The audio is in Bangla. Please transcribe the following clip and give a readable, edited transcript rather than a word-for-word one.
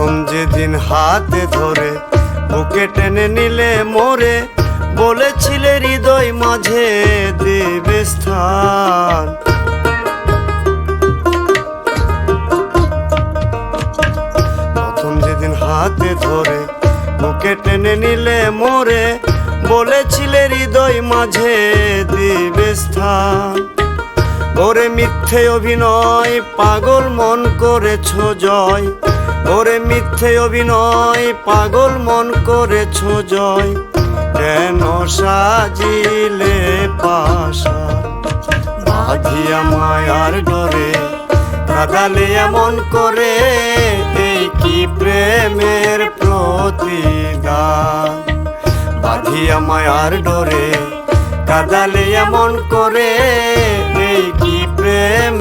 প্রথম যেদিন হাতে ধরে বুকে টেনে নিলে মোরে, বলেছিলে হৃদয় মাঝে দেবে স্থান। প্রথম যেদিন হাতে ধরে বুকে টেনে নিলে মোরে, বলেছিলে হৃদয় মাঝে দিবে স্থান। ওরে মিথ্যে অভিনয় পাগল মন করেছ জয়, ওরে মিথ্যে অভিনয় পাগল মন করেছ জয়। কেন সাজিলে পাশা বাঁধিয়া মায়ার ডোরে, কাঁদালে এমন করে, এই কি প্রেমের প্রতিদান। বাঁধিয়া মায়ার ডোরে, কাঁদালে এমন করে, এই কি প্রেম